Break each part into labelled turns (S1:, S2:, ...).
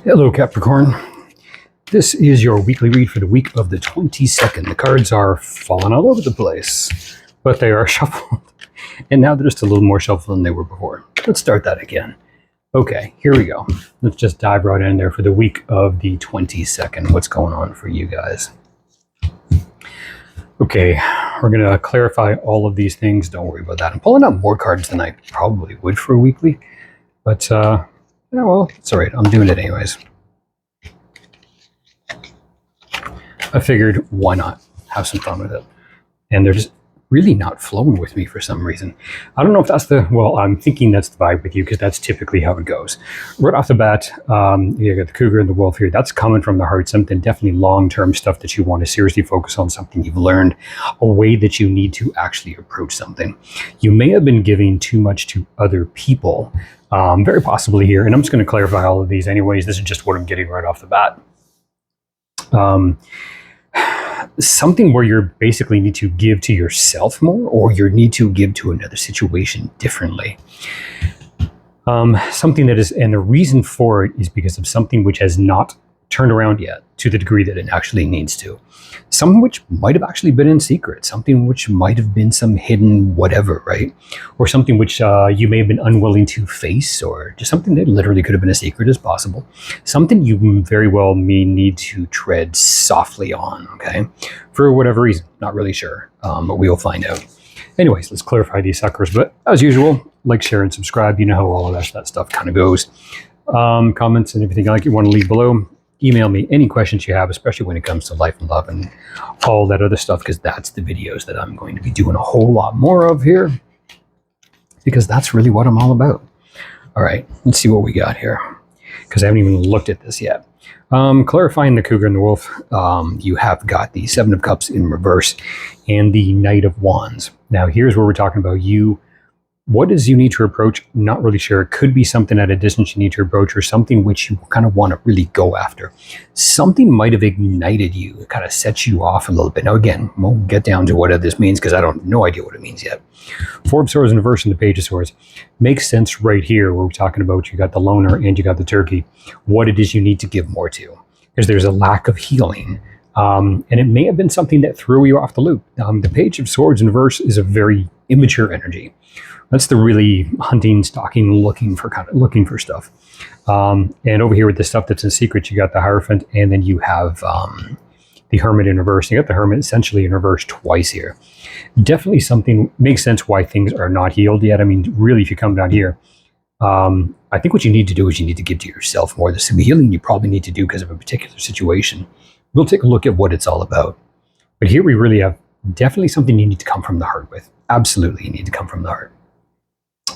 S1: Hello, Capricorn. This is your weekly read for the week of the 22nd. The cards are falling all over the place, but they are shuffled. And now they're just a little more shuffled than they were before. Let's start that again. Okay, here we go. Let's just dive right in there for the week of the 22nd. What's going on for you guys? Okay, we're going to clarify all of these things. Don't worry about that. I'm pulling out more cards than I probably would for a weekly, but yeah, well, it's all right. I'm doing it anyways. I figured, why not have some fun with it? And they're just really not flowing with me for some reason. I don't know if that's well, I'm thinking that's the vibe with you because that's typically how it goes. Right off the bat, you got the cougar and the wolf here. That's coming from the heart, something definitely long-term stuff that you want to seriously focus on, something you've learned, a way that you need to actually approach something. You may have been giving too much to other people, very possibly here. And I'm just going to clarify all of these anyways. This is just what I'm getting right off the bat. Something where you basically need to give to yourself more, or you need to give to another situation differently. Something that is, and the reason for it is because of something which has not turned around yet to the degree that it actually needs to. Something which might have actually been in secret, something which might have been some hidden whatever, right? Or something which you may have been unwilling to face, or just something that literally could have been a secret as possible. Something you very well may need to tread softly on, okay? For whatever reason, not really sure, but we'll find out. Anyways, let's clarify these suckers. But as usual, like, share, and subscribe. You know how all of that stuff kind of goes. Comments and everything like you want to leave below. Email me any questions you have, especially when it comes to life and love and all that other stuff, because that's the videos that I'm going to be doing a whole lot more of here, because that's really what I'm all about. All right, let's see what we got here, because I haven't even looked at this yet. Clarifying the cougar and the wolf, you have got the Seven of Cups in reverse and the Knight of Wands. Now, here's where we're talking about you. What does you need to approach? Not really sure. It could be something at a distance you need to approach, or something which you kind of want to really go after. Something might have ignited you. It kind of sets you off a little bit. Now, again, we'll get down to what this means, because I don't no idea what it means yet. Four of Swords in reverse and the Page of Swords. Makes sense right here where we're talking about you got the loner and you got the turkey. What it is you need to give more to. Because there's a lack of healing. And it may have been something that threw you off the loop. The Page of Swords in reverse is a very immature energy. That's the really hunting, stalking, looking for stuff. And over here with the stuff that's in secret, you got the Hierophant, and then you have the Hermit in reverse. You got the Hermit essentially in reverse twice here. Definitely something makes sense why things are not healed yet. I mean, really, if you come down here, I think what you need to do is you need to give to yourself more. There's some healing you probably need to do because of a particular situation. We'll take a look at what it's all about. But here we really have definitely something you need to come from the heart with. Absolutely, you need to come from the heart.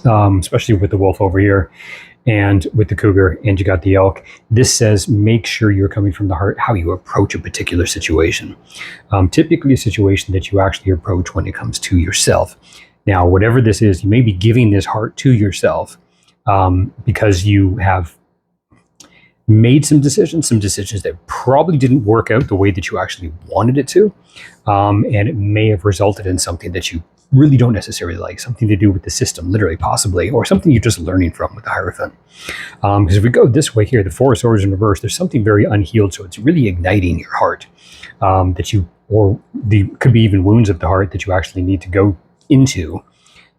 S1: Especially with the wolf over here and with the cougar, and you got the elk. This says make sure you're coming from the heart, how you approach a particular situation. Typically a situation that you actually approach when it comes to yourself. Now, whatever this is, you may be giving this heart to yourself because you have made some decisions that probably didn't work out the way that you actually wanted it to. And it may have resulted in something that you really don't necessarily like, something to do with the system, literally, possibly, or something you're just learning from with the Hierophant. Because if we go this way here, the Four of Swords in reverse, there's something very unhealed, so it's really igniting your heart could be even wounds of the heart that you actually need to go into,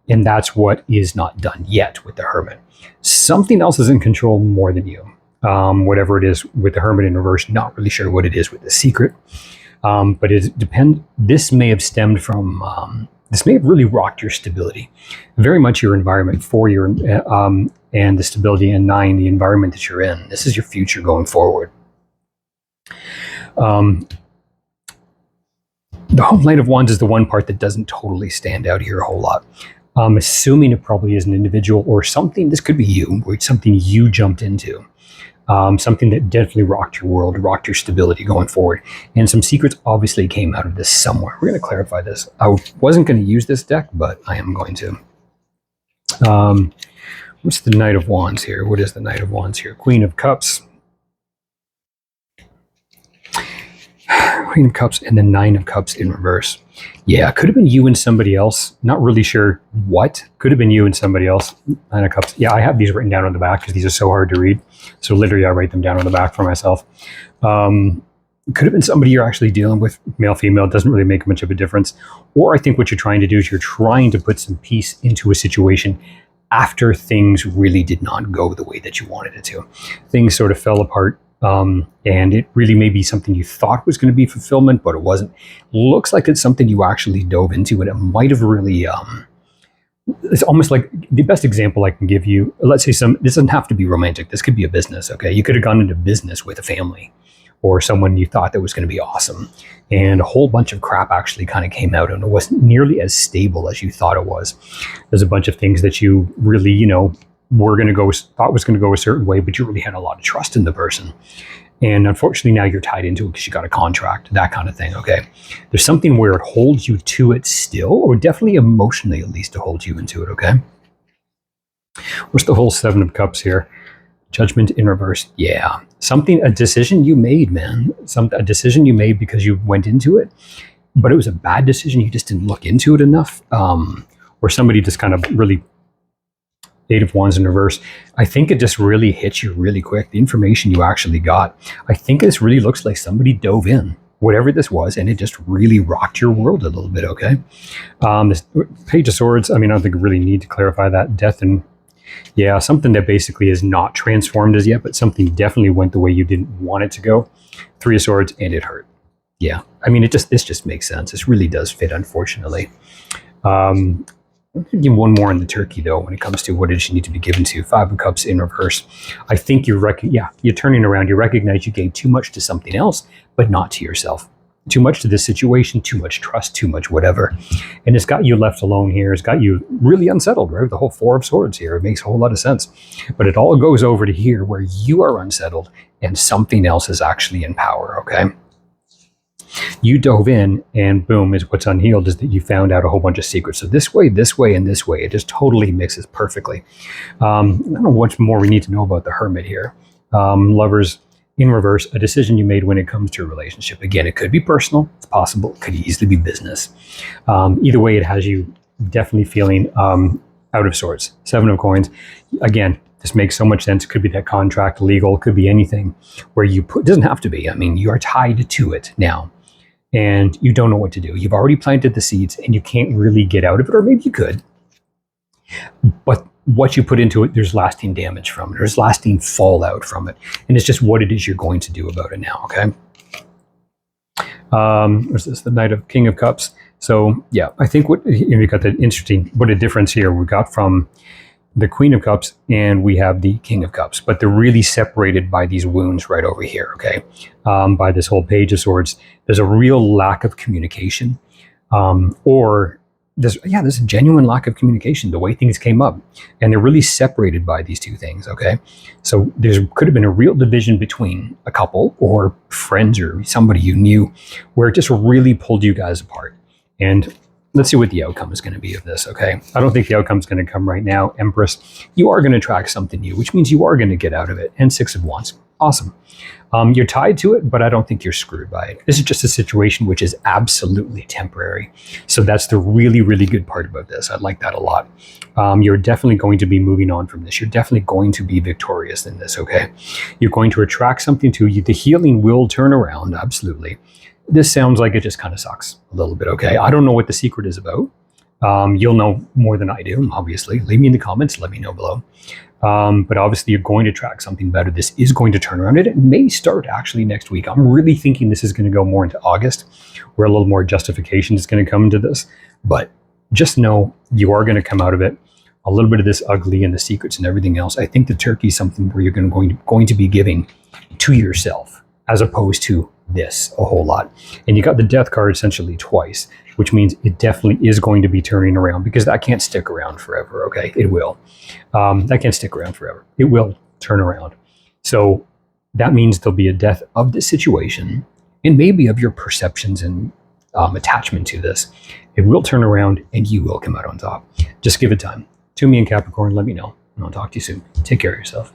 S1: and that's what is not done yet with the Hermit. Something else is in control more than you. Whatever it is with the Hermit in reverse, not really sure what it is with the secret, but it depends. This may have stemmed from this may have really rocked your stability, very much your environment, 4 your and the stability, and 9 the environment that you're in. This is your future going forward. The whole Knight of Wands is the one part that doesn't totally stand out here a whole lot. I'm assuming it probably is an individual or something. This could be you, or it's something you jumped into. Something that definitely rocked your world, rocked your stability going forward. And some secrets obviously came out of this somewhere. We're going to clarify this. I wasn't going to use this deck, but I am going to. What's the Knight of Wands here? What is the Knight of Wands here? Queen of Cups. Queen of Cups and the Nine of Cups in reverse. Yeah, could have been you and somebody else. Not really sure what. Could have been you and somebody else. Nine of Cups. Yeah, I have these written down on the back because these are so hard to read. So literally, I write them down on the back for myself. Could have been somebody you're actually dealing with, male, female. It doesn't really make much of a difference. Or I think what you're trying to do is you're trying to put some peace into a situation after things really did not go the way that you wanted it to. Things sort of fell apart. And it really may be something you thought was going to be fulfillment, but it wasn't. Looks like it's something you actually dove into, and it might have really. It's almost like the best example I can give you. Let's say this doesn't have to be romantic. This could be a business. Okay, you could have gone into business with a family or someone you thought that was going to be awesome, and a whole bunch of crap actually kind of came out, and it wasn't nearly as stable as you thought it was. There's a bunch of things that you really, thought was going to go a certain way, but you really had a lot of trust in the person. And unfortunately, now you're tied into it because you got a contract, that kind of thing. Okay. There's something where it holds you to it still, or definitely emotionally, at least, to hold you into it. Okay. What's the whole Seven of Cups here? Judgment in reverse. Yeah. A decision you made, man. A decision you made because you went into it, but it was a bad decision. You just didn't look into it enough. Or somebody just kind of really. Eight of Wands in reverse. I think it just really hits you really quick. The information you actually got. I think this really looks like somebody dove in, whatever this was, and it just really rocked your world a little bit. Okay. This Page of Swords. I mean, I don't think we really need to clarify that. Death and something that basically is not transformed as yet, but something definitely went the way you didn't want it to go. Three of Swords, and it hurt. Yeah. I mean, this just makes sense. This really does fit, unfortunately. I'll give one more in the turkey, though, when it comes to what it is you need to be given to. Five of Cups in reverse. I think you're turning around. You recognize you gave too much to something else, but not to yourself. Too much to this situation, too much trust, too much whatever. And it's got you left alone here. It's got you really unsettled, right? The whole Four of Swords here. It makes a whole lot of sense. But it all goes over to here where you are unsettled and something else is actually in power, okay? You dove in, and boom, is what's unhealed is that you found out a whole bunch of secrets. So this way, and this way, it just totally mixes perfectly. I don't know what more we need to know about the Hermit here. Lovers in reverse, a decision you made when it comes to a relationship. Again, it could be personal, it's possible, it could easily be business. Either way, it has you definitely feeling out of sorts. Seven of Coins, again, this makes so much sense. It could be that contract, legal, it could be anything where it doesn't have to be. I mean, you are tied to it now. And you don't know what to do. You've already planted the seeds and you can't really get out of it, or maybe you could. But what you put into it, there's lasting damage from it. There's lasting fallout from it. And it's just what it is you're going to do about it now, okay? What's this? The King of Cups. So, yeah, I think we got what a difference here we got from the Queen of Cups, and we have the King of Cups, but they're really separated by these wounds right over here, okay? By this whole Page of Swords. There's a real lack of communication, there's a genuine lack of communication, the way things came up, and they're really separated by these two things, okay? So there could have been a real division between a couple or friends or somebody you knew where it just really pulled you guys apart. And let's see what the outcome is going to be of this, okay? I don't think the outcome is going to come right now. Empress, you are going to attract something new, which means you are going to get out of it. And Six of Wands, awesome. You're tied to it, but I don't think you're screwed by it. This is just a situation which is absolutely temporary. So that's the really, really good part about this. I like that a lot. You're definitely going to be moving on from this. You're definitely going to be victorious in this, okay? You're going to attract something to you. The healing will turn around, absolutely. This sounds like it just kind of sucks a little bit, okay? I don't know what the secret is about. You'll know more than I do, obviously. Leave me in the comments. Let me know below. But obviously, you're going to track something better. This is going to turn around. It may start actually next week. I'm really thinking this is going to go more into August, where a little more justification is going to come into this. But just know you are going to come out of it. A little bit of this ugly and the secrets and everything else. I think the turkey is something where you're going to be giving to yourself, as opposed to this a whole lot. And you got the Death card essentially twice, which means it definitely is going to be turning around, because that can't stick around forever, okay? It will. That can't stick around forever. It will turn around. So that means there'll be a death of the situation, and maybe of your perceptions and attachment to this. It will turn around and you will come out on top. Just give it time. To me and Capricorn, let me know, and I'll talk to you soon. Take care of yourself.